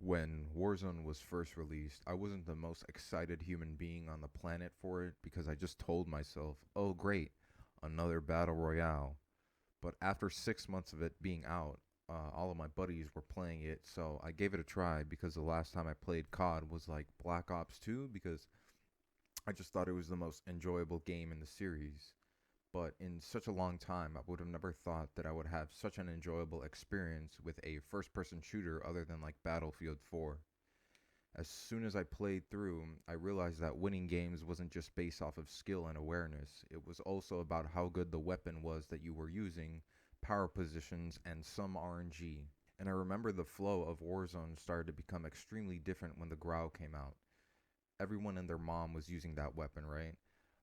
When Warzone was first released, I wasn't the most excited human being on the planet for it because I just told myself, oh great, another battle royale. But after 6 months of it being out, all of my buddies were playing it, so I gave it a try because the last time I played COD was like Black Ops 2 because I just thought it was the most enjoyable game in the series. But in such a long time, I would have never thought that I would have such an enjoyable experience with a first person shooter other than like Battlefield 4. As soon as I played through, I realized that winning games wasn't just based off of skill and awareness, it was also about how good the weapon was that you were using, power positions, and some RNG. And I remember the flow of Warzone started to become extremely different when the Grau came out. Everyone and their mom was using that weapon, right?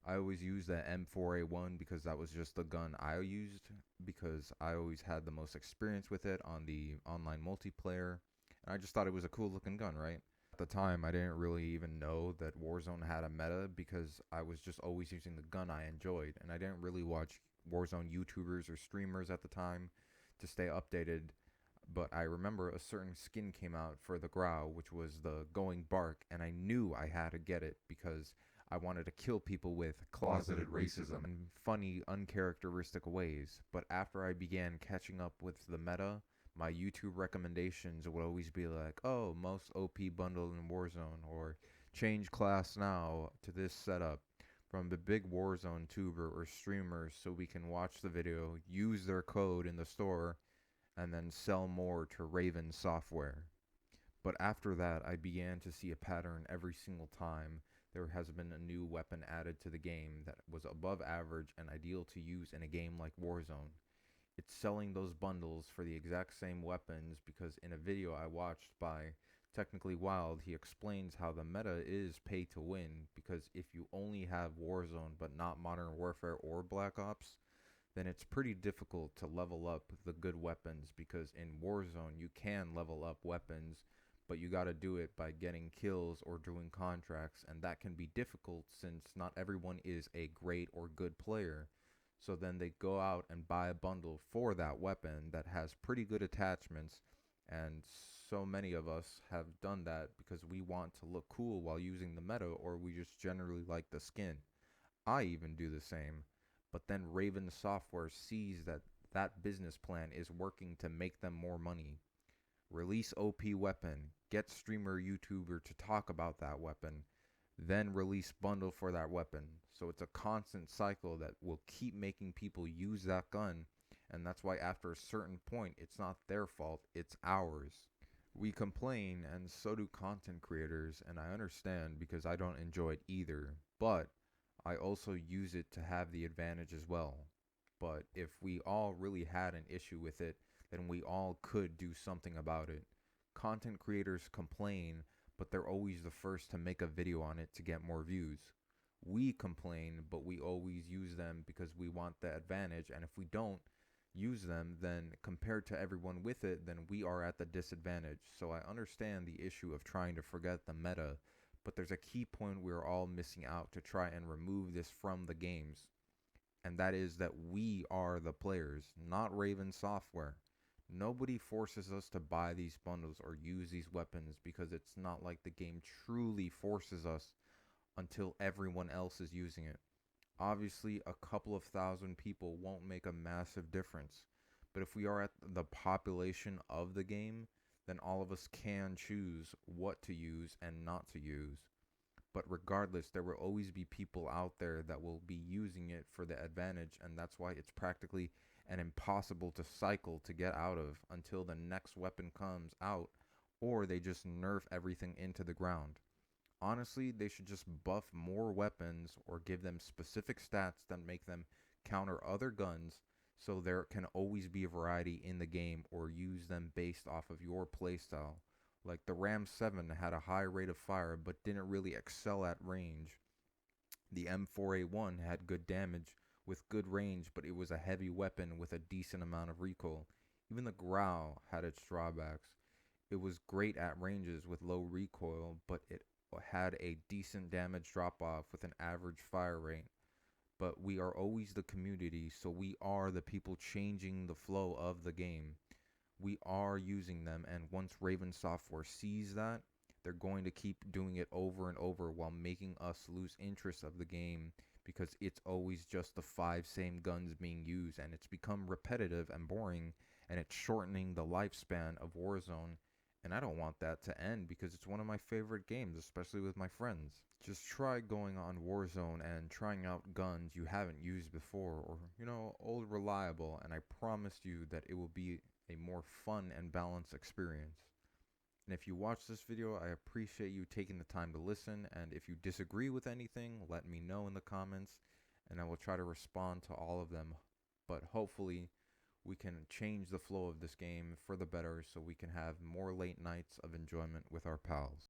I always used the M4A1 because that was just the gun I used because I always had the most experience with it on the online multiplayer. And I just thought it was a cool looking gun, right? At the time, I didn't really even know that Warzone had a meta because I was just always using the gun I enjoyed. And I didn't really watch Warzone YouTubers or streamers at the time to stay updated, but I remember a certain skin came out for the Grau, which was the Going Bark, and I knew I had to get it because I wanted to kill people with closeted racism in funny, uncharacteristic ways. But after I began catching up with the meta, my YouTube recommendations would always be like, oh, most OP bundle in Warzone, or change class now to this setup from the big Warzone tuber or streamers so we can watch the video, use their code in the store, and then sell more to Raven Software. But after that, I began to see a pattern every single time there has been a new weapon added to the game that was above average and ideal to use in a game like Warzone. It's selling those bundles for the exact same weapons because in a video I watched by Technically Wild, he explains how the meta is pay to win because if you only have Warzone but not Modern Warfare or Black Ops, then it's pretty difficult to level up the good weapons because in Warzone you can level up weapons, but you got to do it by getting kills or doing contracts, and that can be difficult since not everyone is a great or good player. So then they go out and buy a bundle for that weapon that has pretty good attachments, and so many of us have done that because we want to look cool while using the meta or we just generally like the skin. I even do the same. But then Raven Software sees that that business plan is working to make them more money. Release OP weapon, get streamer YouTuber to talk about that weapon, then release bundle for that weapon. So it's a constant cycle that will keep making people use that gun, and that's why after a certain point it's not their fault, it's ours. We complain, and so do content creators, and I understand because I don't enjoy it either, but I also use it to have the advantage as well. But if we all really had an issue with it, then we all could do something about it. Content creators complain, but they're always the first to make a video on it to get more views. We complain, but we always use them because we want the advantage, and if we don't use them, then compared to everyone with it, then we are at the disadvantage. So I understand the issue of trying to forget the meta, but there's a key point we're all missing out to try and remove this from the games, and that is that we are the players, not Raven Software. Nobody forces us to buy these bundles or use these weapons because it's not like the game truly forces us until everyone else is using it. Obviously, a couple of thousand people won't make a massive difference, but if we are at the population of the game, then all of us can choose what to use and not to use. But regardless, there will always be people out there that will be using it for the advantage, and that's why it's practically an impossible to cycle to get out of until the next weapon comes out, or they just nerf everything into the ground. Honestly, they should just buff more weapons or give them specific stats that make them counter other guns so there can always be a variety in the game, or use them based off of your playstyle. Like the Ram 7 had a high rate of fire but didn't really excel at range. The M4A1 had good damage with good range, but it was a heavy weapon with a decent amount of recoil. Even the Grau had its drawbacks. It was great at ranges with low recoil, but it had a decent damage drop off with an average fire rate. But we are always the community, so we are the people changing the flow of the game. we are using them, and once Raven Software sees that, they're going to keep doing it over and over while making us lose interest of the game because it's always just the five same guns being used, and it's become repetitive and boring, and it's shortening the lifespan of Warzone. And I don't want that to end because it's one of my favorite games, especially with my friends. Just try going on Warzone and trying out guns you haven't used before, or, old reliable, and I promise you that it will be a more fun and balanced experience. And if you watch this video, I appreciate you taking the time to listen, and if you disagree with anything, let me know in the comments, and I will try to respond to all of them. But hopefully, we can change the flow of this game for the better so we can have more late nights of enjoyment with our pals.